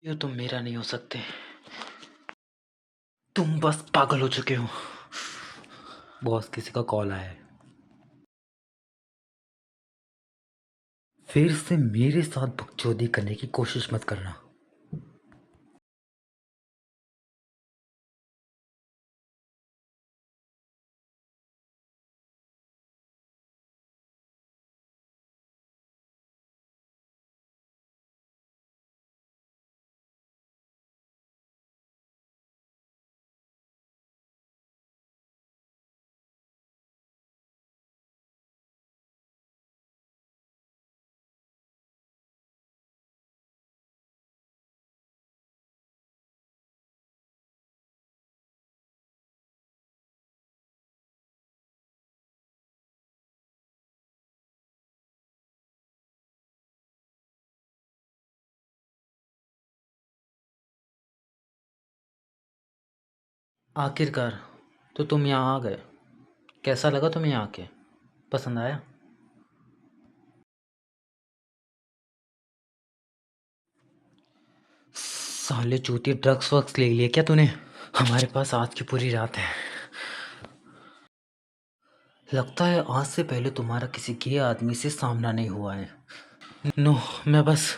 ये तुम मेरा नहीं हो सकते। तुम बस पागल हो चुके हो। बॉस, किसी का कॉल आया है। फिर से मेरे साथ बकचोदी करने की कोशिश मत करना। आखिरकार तो तुम यहाँ आ गए। कैसा लगा तुम्हें यहाँ आके? पसंद आया? साले चूती, ड्रग्स वग्स ले लिए क्या तूने? हमारे पास आज की पूरी रात है। लगता है आज से पहले तुम्हारा किसी गे आदमी से सामना नहीं हुआ है। नो, मैं बस।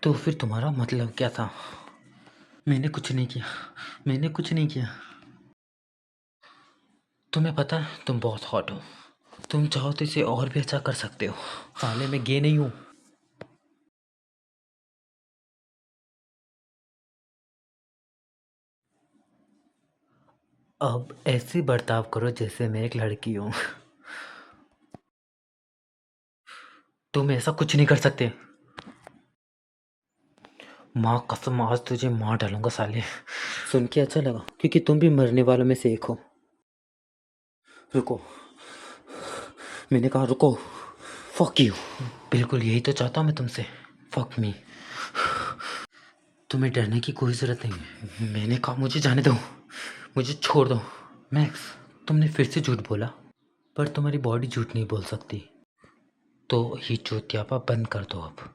तो फिर तुम्हारा मतलब क्या था? मैंने कुछ नहीं किया। मैंने कुछ नहीं किया। तुम्हें पता है तुम बहुत हॉट हो। तुम चाहो तो इसे और भी अच्छा कर सकते हो। साले मैं गे नहीं हूँ। अब ऐसे बर्ताव करो जैसे मैं एक लड़की हूँ। तुम ऐसा कुछ नहीं कर सकते। माँ कसम, आज तुझे मार डालूंगा साले। सुन के अच्छा लगा क्योंकि तुम भी मरने वालों में से एक हो। रुको। मैंने कहा रुको। Fuck you. बिल्कुल यही तो चाहता हूँ मैं तुमसे। Fuck me. तुम्हें डरने की कोई ज़रूरत नहीं है। मैंने कहा मुझे जाने दो। मुझे छोड़ दो। मैक्स, तुमने फिर से झूठ बोला। पर तुम्हारी बॉडी झूठ नहीं बोल सकती। तो ये चूतियापा बंद कर दो अब।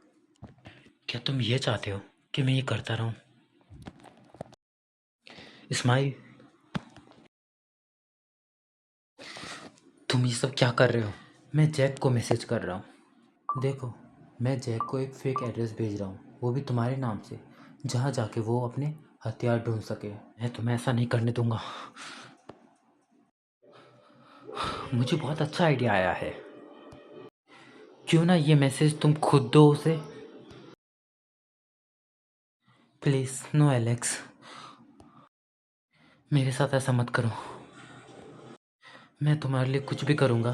क्या तुम ये चाहते हो कि मैं ये करता रहूं? इस्माइल, तुम ये सब क्या कर रहे हो? मैं जैक को मैसेज कर रहा हूँ। देखो, मैं जैक को एक फेक एड्रेस भेज रहा हूँ, वो भी तुम्हारे नाम से, जहाँ जाके वो अपने हथियार ढूंढ सके। मैं तुम्हें ऐसा नहीं करने दूंगा। मुझे बहुत अच्छा आइडिया आया है। क्यों ना ये मैसेज तुम खुद दो उसे? प्लीज़ नो एलेक्स, मेरे साथ ऐसा मत करो। मैं तुम्हारे लिए कुछ भी करूँगा।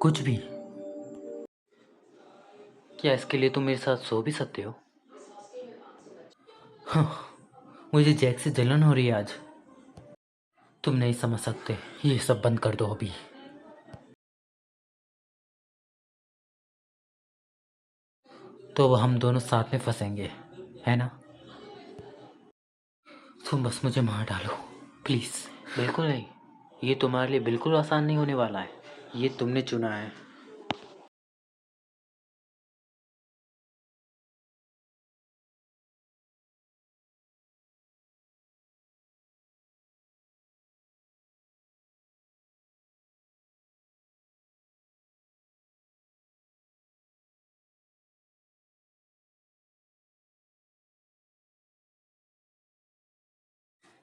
कुछ भी। क्या इसके लिए तुम मेरे साथ सो भी सकते हो? हाँ, मुझे जैक से जलन हो रही है आज। तुम नहीं समझ सकते। ये सब बंद कर दो अभी। तो अब हम दोनों साथ में फंसेंगे, है ना? तुम बस मुझे मार डालो, प्लीज़। बिल्कुल नहीं। ये तुम्हारे लिए बिल्कुल आसान नहीं होने वाला है। ये तुमने चुना है।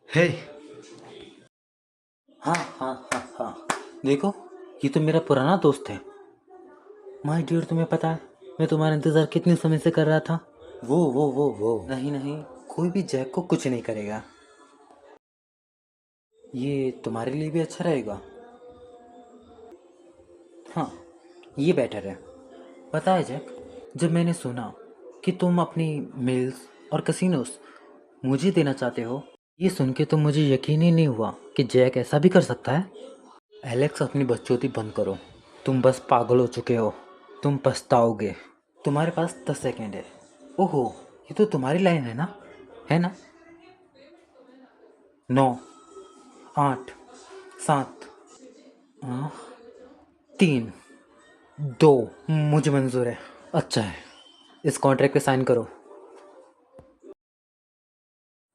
हे। हाँ हाँ हाँ हाँ, देखो, ये तो मेरा पुराना दोस्त है। माय डियर, तुम्हें पता है मैं तुम्हारा इंतज़ार कितने समय से कर रहा था। वो नहीं नहीं, कोई भी जैक को कुछ नहीं करेगा। ये तुम्हारे लिए भी अच्छा रहेगा। हाँ, ये बेटर है। पता है जैक, जब मैंने सुना कि तुम अपनी मिल्स और कसिनोस मुझे देना चाहते हो, ये सुन के तो मुझे यकीन ही नहीं हुआ कि जैक ऐसा भी कर सकता है। एलेक्स, अपनी बकचोदी बंद करो। तुम बस पागल हो चुके हो। तुम पछताओगे। तुम्हारे पास 10 सेकेंड है। ओहो, ये तो तुम्हारी लाइन है ना? है ना? 9, 8, 7, 3, दो, मुझे मंजूर है। अच्छा है, इस कॉन्ट्रैक्ट पे साइन करो।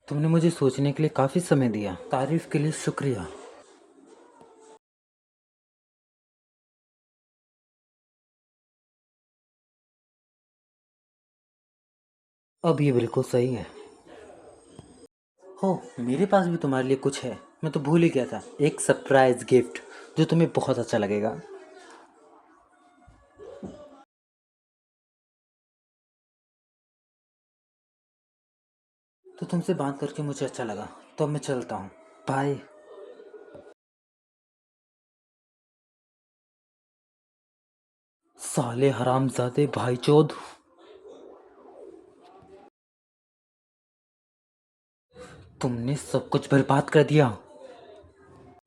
तुमने मुझे सोचने के लिए काफ़ी समय दिया, तारीफ के लिए शुक्रिया। अब ये बिल्कुल सही है। हो, मेरे पास भी तुम्हारे लिए कुछ है, मैं तो भूल ही गया था। एक सरप्राइज गिफ्ट जो तुम्हें बहुत अच्छा लगेगा। तो तुमसे बात करके मुझे अच्छा लगा, तो अब मैं चलता हूँ। बाय। साले हरामजादे भाईचोद। तुमने सब कुछ बर्बाद कर दिया।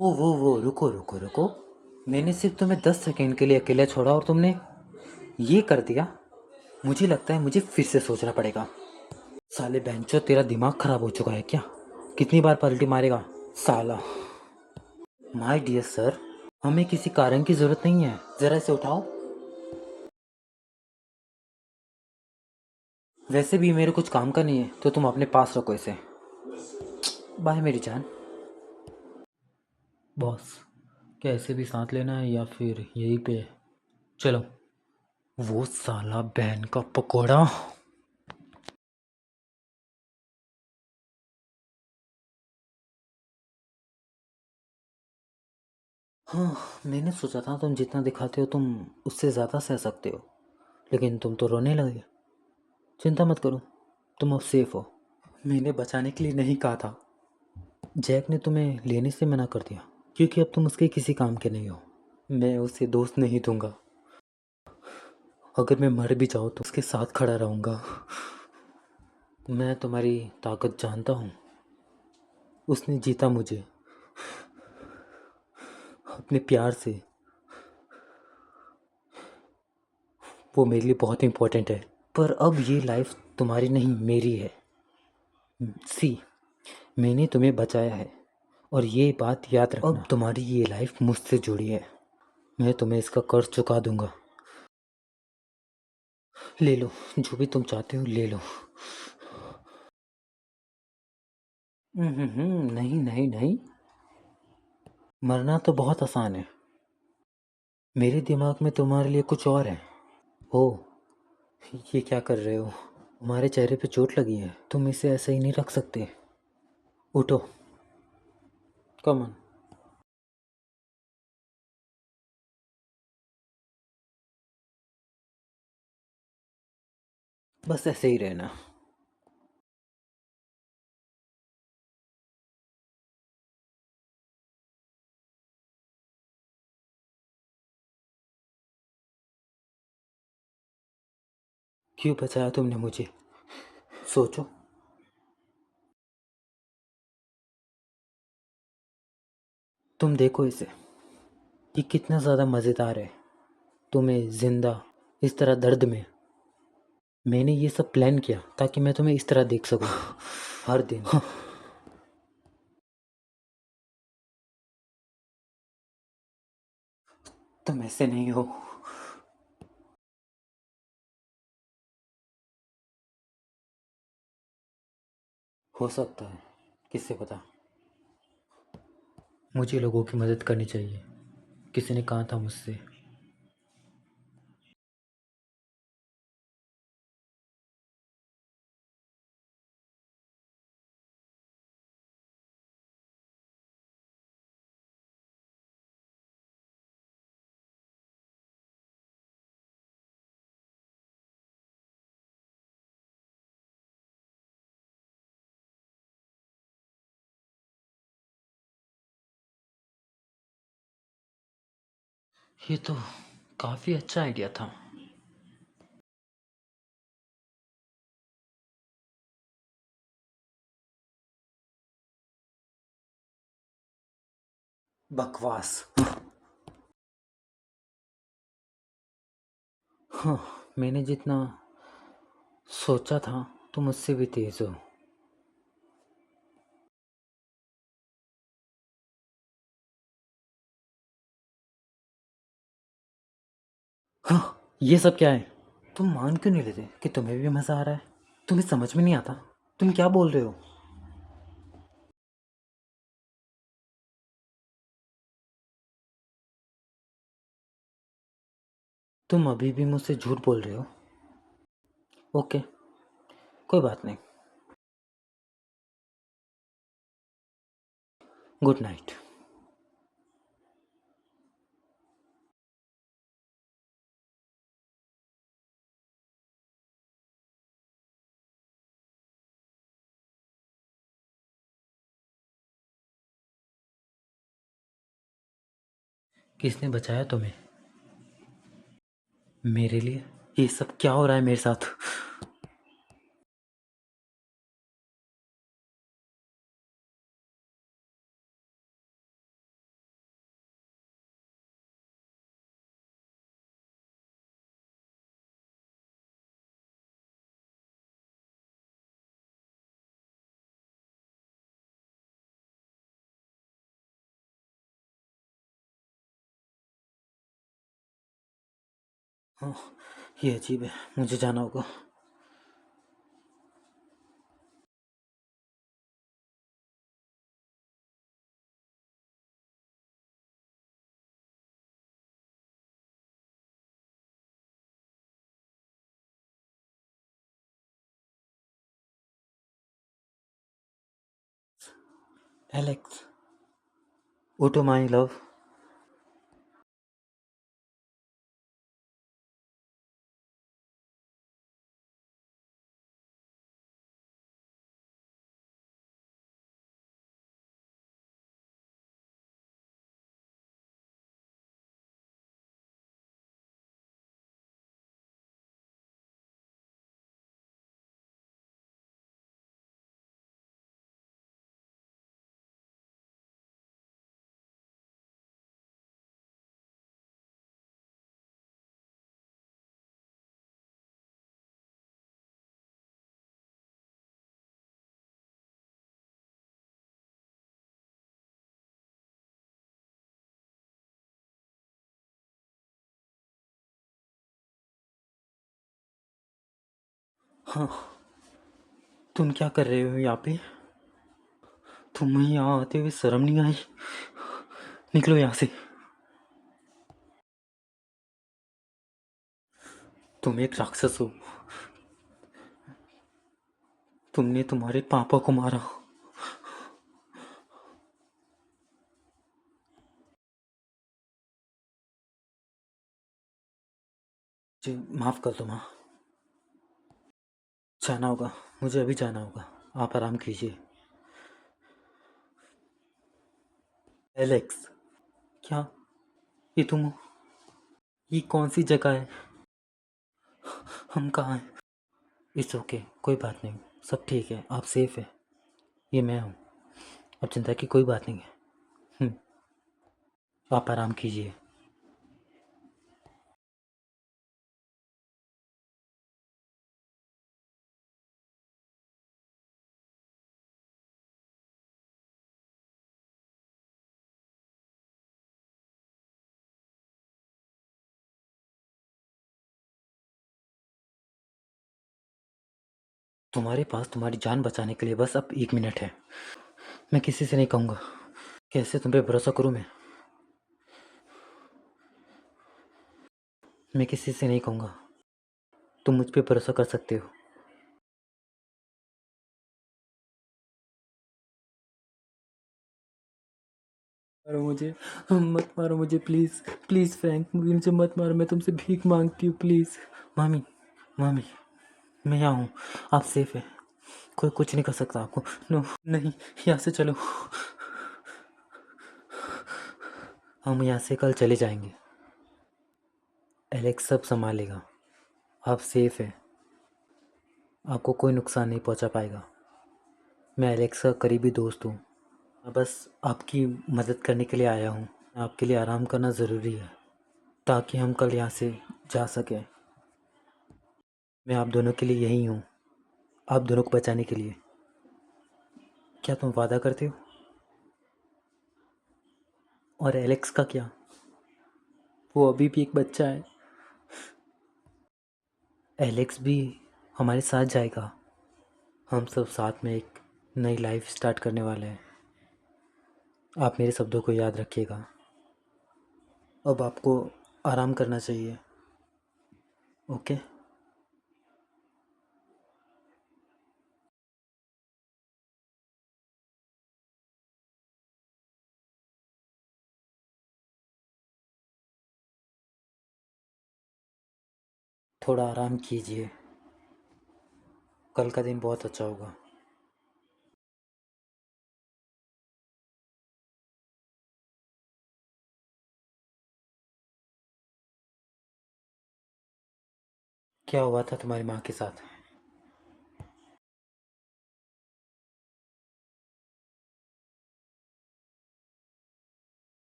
वो रुको रुको रुको। मैंने सिर्फ तुम्हें 10 सेकंड के लिए अकेला छोड़ा और तुमने ये कर दिया। मुझे लगता है मुझे फिर से सोचना पड़ेगा। साले बेंचो, तेरा दिमाग खराब हो चुका है क्या? कितनी बार पलटी मारेगा साला? माय डियर सर, हमें किसी कारण की जरूरत नहीं है, जरा इसे उठाओ। वैसे भी मेरे कुछ काम का नहीं है, तो तुम अपने पास रखो इसे। बाय मेरी जान। बॉस, क्या ऐसे भी साथ लेना है या फिर यहीं पे? चलो। वो साला बहन का पकोड़ा। हाँ, मैंने सोचा था तुम जितना दिखाते हो तुम उससे ज़्यादा सह सकते हो, लेकिन तुम तो रोने लगे। चिंता मत करो, तुम अब सेफ हो। मैंने बचाने के लिए नहीं कहा था। जैक ने तुम्हें लेने से मना कर दिया क्योंकि अब तुम उसके किसी काम के नहीं हो। मैं उसे दोस्त नहीं दूंगा। अगर मैं मर भी जाऊँ तो उसके साथ खड़ा रहूँगा। मैं तुम्हारी ताकत जानता हूँ। उसने जीता मुझे अपने प्यार से। वो मेरे लिए बहुत इम्पोर्टेंट है। पर अब ये लाइफ तुम्हारी नहीं, मेरी है। सी, मैंने तुम्हें बचाया है और ये बात याद रखना। अब तुम्हारी ये लाइफ मुझसे जुड़ी है। मैं तुम्हें इसका कर्ज चुका दूंगा। ले लो, जो भी तुम चाहते हो ले लो। नहीं नहीं नहीं। मरना तो बहुत आसान है। मेरे दिमाग में तुम्हारे लिए कुछ और है। ओ, ये क्या कर रहे हो? तुम्हारे चेहरे पे चोट लगी है, तुम इसे ऐसे ही नहीं रख सकते। उठो, कम ऑन। बस ऐसे ही रहना। क्यों बचाया तुमने मुझे? सोचो। तुम देखो इसे, ये कितना ज़्यादा मज़ेदार है। तुम्हें जिंदा इस तरह दर्द में। मैंने ये सब प्लान किया ताकि मैं तुम्हें इस तरह देख सकूं हर दिन। तुम ऐसे नहीं हो सकता है, किससे पता। मुझे लोगों की मदद करनी चाहिए, किसी ने कहा था मुझसे। ये तो काफ़ी अच्छा आइडिया था। बकवास। हाँ, मैंने जितना सोचा था तुम मुझसे भी तेज हो। हाँ, ये सब क्या है? तुम मान क्यों नहीं लेते कि तुम्हें भी मज़ा आ रहा है? तुम्हें समझ में नहीं आता? तुम क्या बोल रहे हो? तुम अभी भी मुझसे झूठ बोल रहे हो? ओके, कोई बात नहीं। Good night. किसने बचाया तुम्हें? मेरे लिए? ये सब क्या हो रहा है मेरे साथ? हाँ, ये अजीब है, मुझे जाना होगा। एलेक्स, उठो माई लव। हाँ, तुम क्या कर रहे हो यहाँ पे? तुम्हें यहाँ आते हुए शर्म नहीं आई? निकलो यहाँ से। तुम एक राक्षस हो। तुमने तुम्हारे पापा को मारा। जी, माफ़ कर दो माँ। जाना होगा, मुझे अभी जाना होगा। आप आराम कीजिए। एलेक्स, क्या? ये तुम हो? ये कौन सी जगह है? हम कहाँ हैं? इट्स ओके, कोई बात नहीं। सब ठीक है, आप सेफ है। ये मैं हूँ। अब चिंता की कोई बात नहीं है। आप आराम कीजिए। तुम्हारे पास तुम्हारी जान बचाने के लिए बस अब 1 मिनट है। मैं किसी से नहीं कहूँगा। कैसे तुम पे भरोसा करूँ मैं? मैं किसी से नहीं कहूँगा। तुम मुझ पे भरोसा कर सकते हो। मारो मुझे, मत मारो मुझे प्लीज़। प्लीज़ फ्रैंक, मुझे मत मारो, मैं तुमसे भीख मांगती हूँ प्लीज़। मामी, मामी, मैं यहाँ हूँ। आप सेफ है। कोई कुछ नहीं कर सकता आपको। नो, नहीं, यहाँ से चलो। हम यहाँ से कल चले जाएंगे। एलेक्स सब संभालेगा। आप सेफ है। आपको कोई नुकसान नहीं पहुँचा पाएगा। मैं एलेक्स का करीबी दोस्त हूँ। मैं बस आपकी मदद करने के लिए आया हूँ। आपके लिए आराम करना ज़रूरी है ताकि हम कल यहाँ से जा सकें। मैं आप दोनों के लिए यहीं हूँ, आप दोनों को बचाने के लिए। क्या तुम वादा करते हो? और एलेक्स का क्या? वो अभी भी एक बच्चा है। एलेक्स भी हमारे साथ जाएगा। हम सब साथ में एक नई लाइफ स्टार्ट करने वाले हैं। आप मेरे शब्दों को याद रखिएगा। अब आपको आराम करना चाहिए। ओके। थोड़ा आराम कीजिए, कल का दिन बहुत अच्छा होगा। क्या हुआ था तुम्हारी माँ के साथ?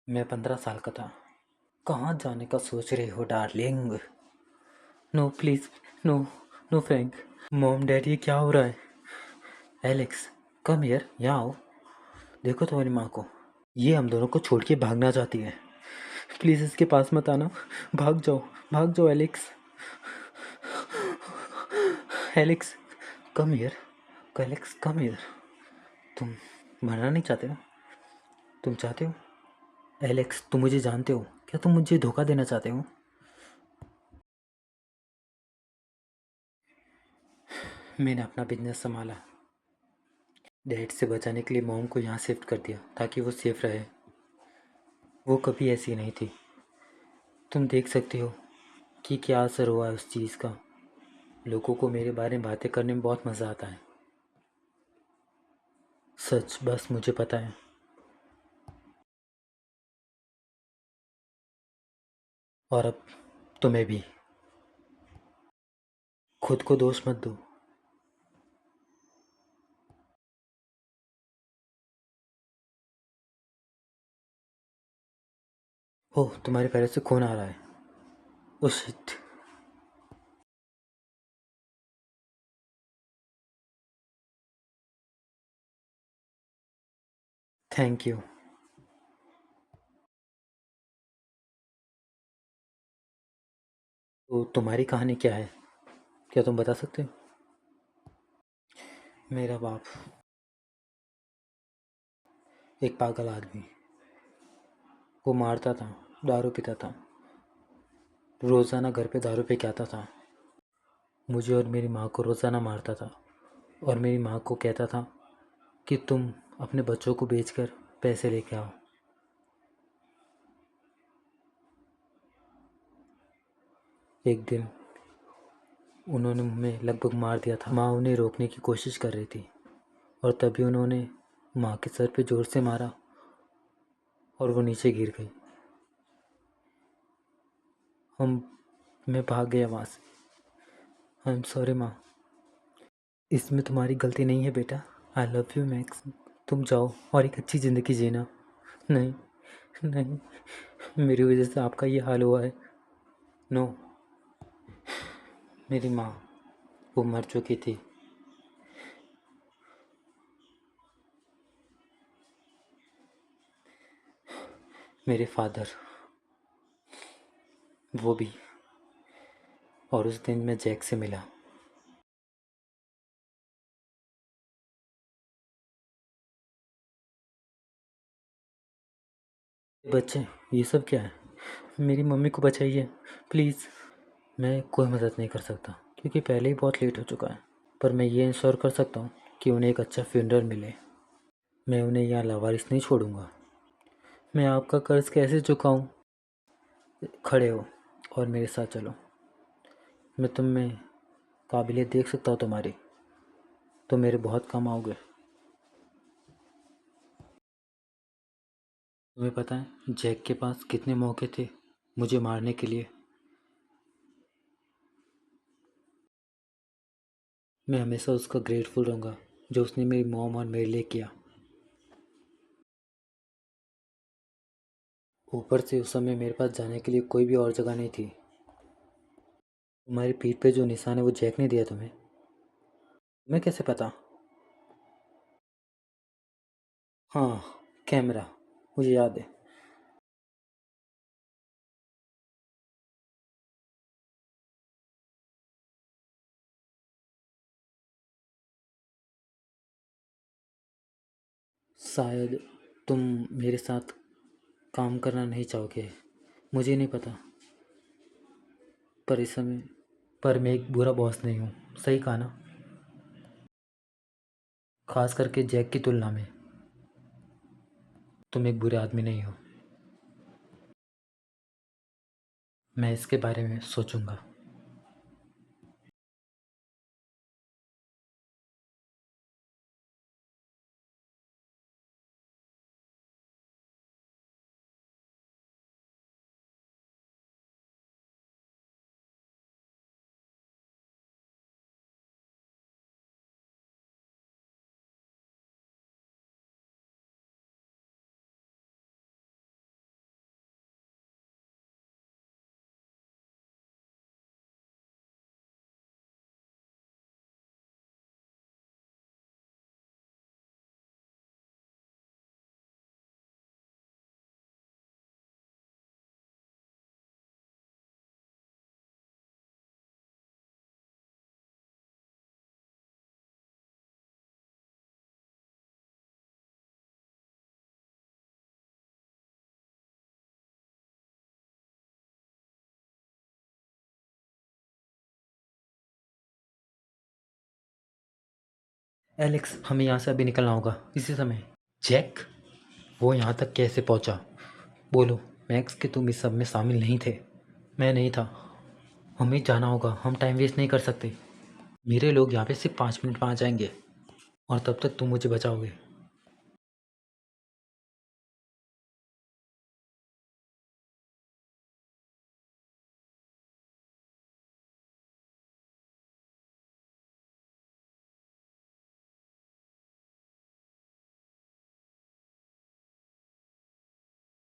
मैं 15 साल का था। कहाँ जाने का सोच रहे हो darling? No please, no, no Frank. Mom dad ये क्या हो रहा है? एलेक्स, कम हियर, यहाँ आओ। देखो तुम्हारी माँ को। ये हम दोनों को छोड़ के भागना चाहती है। प्लीज़ इसके पास मत आना। भाग जाओ, भाग जाओ Alex. Alex, come here. Alex, come here. तुम मरना नहीं चाहते हो? तुम चाहते हो? एलेक्स, तुम मुझे जानते हो? क्या तुम मुझे धोखा देना चाहते हो? मैंने अपना बिजनेस संभाला। डैड से बचाने के लिए मॉम को यहाँ शिफ्ट कर दिया ताकि वो सेफ रहे। वो कभी ऐसी नहीं थी। तुम देख सकती हो कि क्या असर हुआ है उस चीज़ का। लोगों को मेरे बारे में बातें करने में बहुत मज़ा आता है। सच बस मुझे पता है। और अब तुम्हें भी। खुद को दोष मत दो। ओह, तुम्हारे पैरों से खून आ रहा है। Oh shit. Thank you. तो तुम्हारी कहानी क्या है? क्या तुम बता सकते हो? मेरा बाप एक पागल आदमी। वो मारता था, दारू पीता था, रोज़ाना घर पे दारू पी के आता था। मुझे और मेरी माँ को रोज़ाना मारता था और मेरी माँ को कहता था कि तुम अपने बच्चों को बेचकर पैसे लेके आओ। एक दिन उन्होंने मुझे लगभग मार दिया था। माँ उन्हें रोकने की कोशिश कर रही थी और तभी उन्होंने माँ के सर पे ज़ोर से मारा और वो नीचे गिर गई। हम मैं भाग गया वहाँ से। आई एम सॉरी माँ। इसमें तुम्हारी गलती नहीं है बेटा। I love you max. तुम जाओ और एक अच्छी ज़िंदगी जीना। नहीं, नहीं, मेरी वजह से आपका ये हाल हुआ है। नो। मेरी माँ वो मर चुकी थी। मेरे फादर वो भी। और उस दिन मैं जैक से मिला। बच्चे, ये सब क्या है? मेरी मम्मी को बचाइए प्लीज़। मैं कोई मदद नहीं कर सकता क्योंकि पहले ही बहुत लेट हो चुका है। पर मैं ये इंश्योर कर सकता हूँ कि उन्हें एक अच्छा फ्यूनरल मिले। मैं उन्हें यहाँ लावारिस नहीं छोड़ूंगा। मैं आपका कर्ज कैसे चुकाऊँ? खड़े हो और मेरे साथ चलो। मैं तुम में काबिलियत देख सकता हूँ तुम्हारी। तुम मेरे बहुत काम आओगे। तुम्हें पता है जैक के पास कितने मौके थे मुझे मारने के लिए? मैं हमेशा उसका ग्रेटफुल रहूँगा जो उसने मेरी मॉम और मेरे लिए किया। ऊपर से उस समय मेरे पास जाने के लिए कोई भी और जगह नहीं थी। तुम्हारी पीठ पे जो निशान है वो जैक ने दिया तुम्हें? तुम्हें कैसे पता? हाँ, कैमरा, मुझे याद है। शायद तुम मेरे साथ काम करना नहीं चाहोगे, मुझे नहीं पता। पर इस समय पर मैं एक बुरा बॉस नहीं हूँ, सही कहा ना? खास करके जैक की तुलना में तुम एक बुरे आदमी नहीं हो। मैं इसके बारे में सोचूंगा। एलेक्स, हमें यहाँ से अभी निकलना होगा इसी समय। जैक, वो यहाँ तक कैसे पहुँचा? बोलो मैक्स कि तुम इस सब में शामिल नहीं थे। मैं नहीं था। हमें जाना होगा, हम टाइम वेस्ट नहीं कर सकते। मेरे लोग यहाँ पे सिर्फ 5 मिनट में आ जाएंगे और तब तक तुम मुझे बचाओगे।